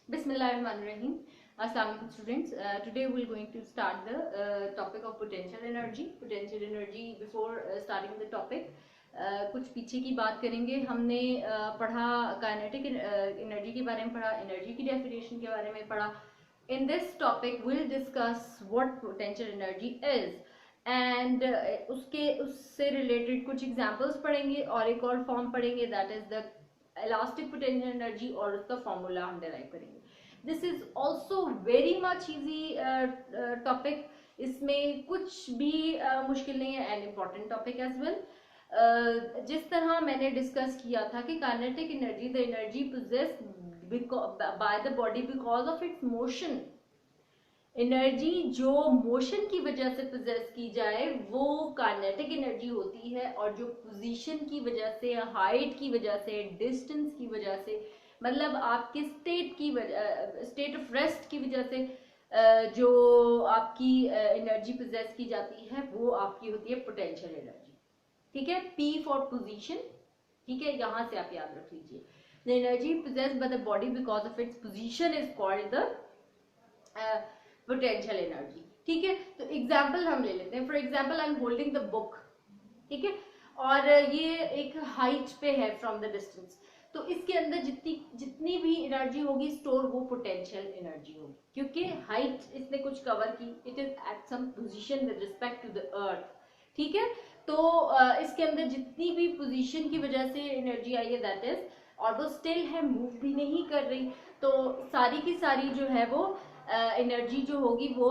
Bismillahirrahmanirrahim. Assalamualaikum students. Today we are going to start the topic of potential energy. Potential energy. Before starting the topic, कुछ पीछे की बात करेंगे. हमने पढ़ा काइनेटिक एनर्जी के बारे में पढ़ा, एनर्जी की डेफिनेशन के बारे में पढ़ा. In this topic we'll discuss what potential energy is and उससे रिलेटेड कुछ एग्जांपल्स पढ़ेंगे और एक और फॉर्म पढ़ेंगे, that is the elastic potential energy, और उसका फॉर्मूला हम डिराइव करेंगे. This is also very much easy topic. इसमें कुछ भी मुश्किल नहीं है and important topic as well. जिस तरह मैंने डिस्कस किया था कि kinetic energy, the energy possessed by the body because of its motion. Energy जो मोशन की वजह से पोजेस की जाए वो काइनेटिक एनर्जी होती है, और जो पोजीशन की वजह से, हाइट की वजह से, डिस्टेंस की वजह से, मतलब आपके स्टेट की वजह, स्टेट ऑफ रेस्ट की वजह से जो आपकी एनर्जी पोजेस की जाती है वो आपकी होती है पोटेंशियल एनर्जी. ठीक है, P फॉर पोजीशन. ठीक है, यहां से आप याद रख लीजिए. The energy possessed by the body because of its position is called the potential energy. ठीक है, तो एग्जाम्पल हम ले लेते हैं. For example I am holding the book. ठीक है, और ये एक हाइट पे है फ्रॉम द डिस्टेंस, तो इसके अंदर जितनी भी एनर्जी होगी स्टोर, वो पोटेंशियल एनर्जी होगी, क्योंकि हाइट इसने कुछ कवर की. It is at some position with respect to the earth. ठीक है, तो इसके अंदर जितनी भी पोजीशन की वजह से एनर्जी आई है, दैट इज, और वो स्टिल है, मूव भी नहीं कर रही, तो सारी की सारी जो है वो एनर्जी जो होगी वो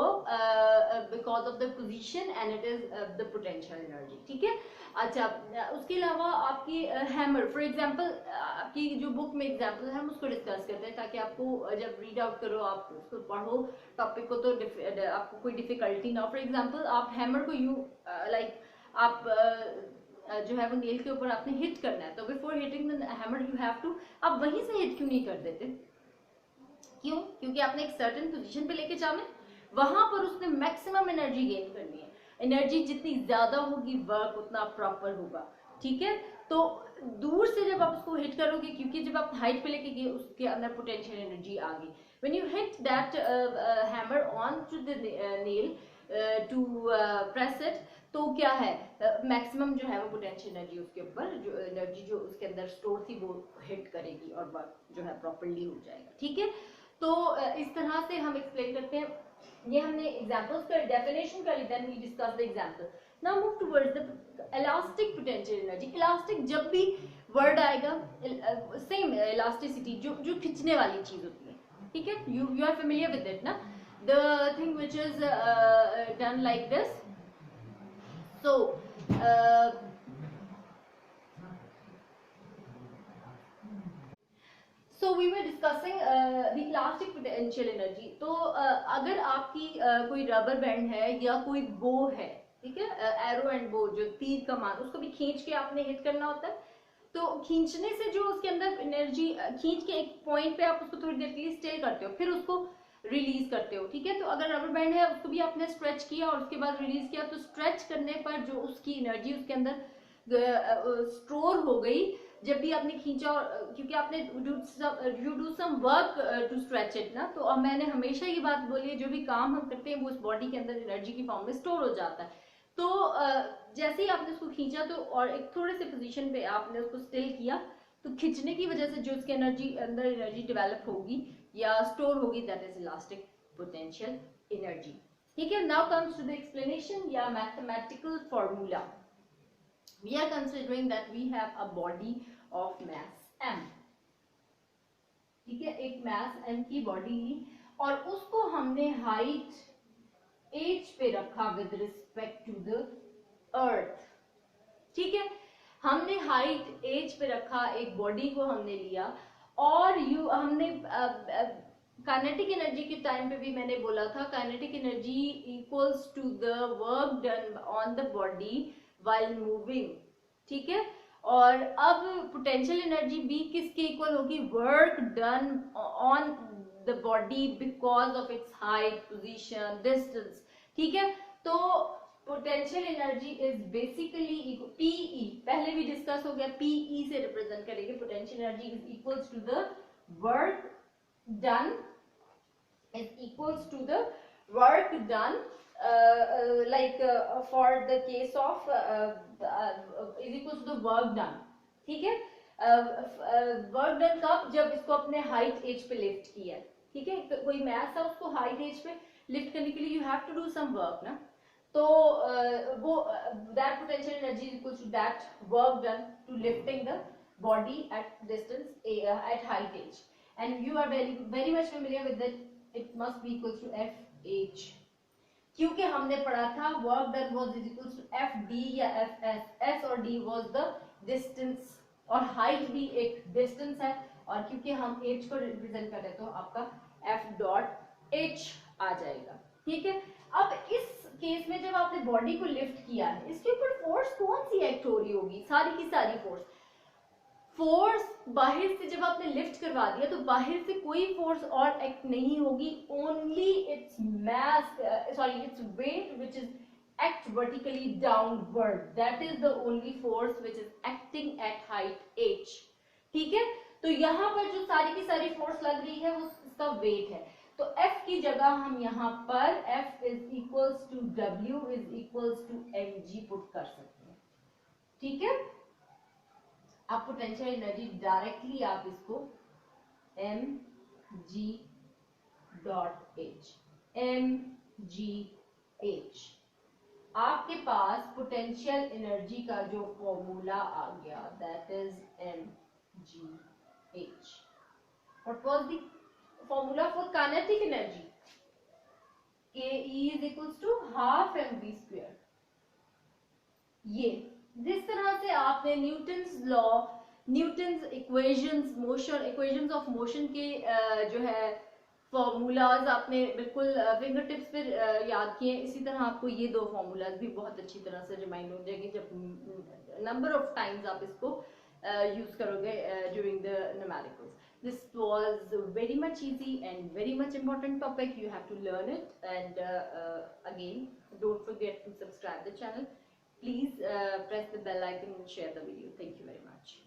because of the position and it is the potential energy. ठीक है, अच्छा, उसके अलावा आपकी हैमर, फॉर एग्जांपल, आपकी जो बुक में एग्जांपल है हम उसको डिस्कस करते हैं, ताकि आपको जब रीड आउट करो, आप उसको पढ़ो टॉपिक को, तो आपको कोई डिफिकल्टी ना हो. फॉर एग्जांपल, आप हैमर को यूं लाइक आप जो है वो नेल के ऊपर आपने हिट करना है, तो before hitting the hammer you have to, आप वहीं से हिट क्यों नहीं कर देते? क्यों? क्योंकि आपने एक सर्टेन पोजीशन पे लेके जाना है, वहां पर उसने मैक्सिमम एनर्जी गेन करनी है. एनर्जी जितनी ज्यादा होगी वर्क उतना प्रॉपर होगा. ठीक है, तो दूर से जब आप उसको हिट करोगे, क्योंकि जब आप हाइट पे लेके गए उसके अंदर पोटेंशियल एनर्जी आ गई. When you hit that hammer on to the nail to press it, तो क्या है, मैक्सिमम जो है वो पोटेंशियल एनर्जी उसके ऊपर, जो एनर्जी जो उसके अंदर स्टोर थी वो हिट करेगी और वर्क जो है प्रॉपरली हो जाएगा. ठीक है, तो इस तरह से हम एक्सप्लेन करते हैं. ये हमने एग्जांपल्स कर डेफिनेशन कर ली, then we discuss the example. Now move towards the elastic potential energy. Elastic, जब भी वर्ड आएगा, सेम इलास्टिसिटी, जो खींचने वाली चीज होती है. ठीक है, you are familiar with it ना, the thing which is done like this. So So we were discussing the elastic potential energy. तो अगर आपकी कोई रबर बैंड है या कोई बो है, ठीक है, एरो एंड बो, जो तीर कमान, उसको भी खींच के आपने हिट करना होता है. तो खींचने से जो उसके अंदर एनर्जी, खींच के एक पॉइंट पे आप उसको थोड़ी देर के लिए स्टे करते हो, फिर उसको रिलीज करते हो. ठीक है, तो अगर रबर बैंड है उसको भी आपने स्ट्रेच किया और उसके बाद रिलीज किया, तो स्ट्रेच करने पर जो उसकी एनर्जी उसके अंदर स्टोर हो गई जब भी आपने खींचा, क्योंकि आपने you do some work to stretch it ना. तो मैंने हमेशा ये बात बोली है, जो भी काम हम करते हैं वो उस बॉडी के अंदर एनर्जी की फॉर्म में स्टोर हो जाता है. तो जैसे ही आपने उसको खींचा, तो और एक थोड़े से पोजीशन पे आपने उसको स्टिल किया, तो खींचने की वजह से जो उसके एनर्जी अंदर एनर्जी डेवलप होगी या स्टोर होगी, that is elastic potential energy. ठीक है, now comes to the explanation या mathematical formula. We are considering that we have a body of mass m. ठीक है, एक mass m की बॉडी ली और उसको हमने हाइट h पे रखा with respect to the earth. ठीक है, हमने हाइट h पे रखा, एक बॉडी को हमने लिया, और हमने काइनेटिक एनर्जी के टाइम पे भी मैंने बोला था, kinetic energy equals to the work done on the body while moving. ठीक है, और अब पोटेंशियल एनर्जी भी किसके इक्वल होगी? Work done on the body because of its height, position, distance. ठीक है, तो potential energy is basically PE, पहले भी डिस्कस हो गया, पीई से रिप्रेजेंट करेंगे. Potential energy is equals to the work done is equals to the work done, for the case of is equals to the work done. ठीक है, work done कब, जब इसको अपने हाइट एज पे लिफ्ट किया है. ठीक है, कोई मैथ था, उसको हाइट एज पे लिफ्ट करने के लिए you have to do some work ना. तो वो that potential energy is equal to that work done to lifting the body at distance at height as. And you are very very much familiar with that, it must be equal to F H, क्योंकि हमने पढ़ा था work done was is equal to F D या F S. S और D was the distance और height भी एक distance है, और क्योंकि हम एच को रिप्रेजेंट कर रहे हैं तो आपका एफ डॉट एच आ जाएगा. ठीक है, अब इस केस में जब आपने बॉडी को लिफ्ट किया है, इसके ऊपर फोर्स कौन सी एक्ट हो रही होगी, सारी की सारी फोर्स बाहर से जब आपने लिफ्ट करवा दिया तो बाहर से कोई फोर्स और एक्ट नहीं होगी, only its mass, sorry its weight which is act vertically downward, that is the only force which is acting at height h. ठीक है, तो यहाँ पर जो सारी की सारी फोर्स लग रही है वो इसका वेट है. तो F की जगह हम यहाँ पर F is equals to W is equals to mg put कर सकते हैं. ठीक है, आप पोटेंशियल एनर्जी डायरेक्टली आप इसको mg डॉट h, mgh, आपके पास पोटेंशियल एनर्जी का जो फॉर्मूला आ गया that is mgh. What was the formula for kinetic energy? ke is equals to half mv square. ये जिस तरह से आपने Newton's law, Newton's equations, motion equations of motion के जो है फॉर्मूलाज आपने बिल्कुल फिंगर टिप्स पर याद किए, इसी तरह आपको ये दो फॉर्मूलाज भी बहुत अच्छी तरह से रिमाइंड हो जाएंगे जब नंबर ऑफ टाइम्स आप इसको यूज करोगे during the numericals. This was very much easy and very much important topic. You have to learn it, and again, don't forget to subscribe the channel. Please press the bell icon and share the video. Thank you very much.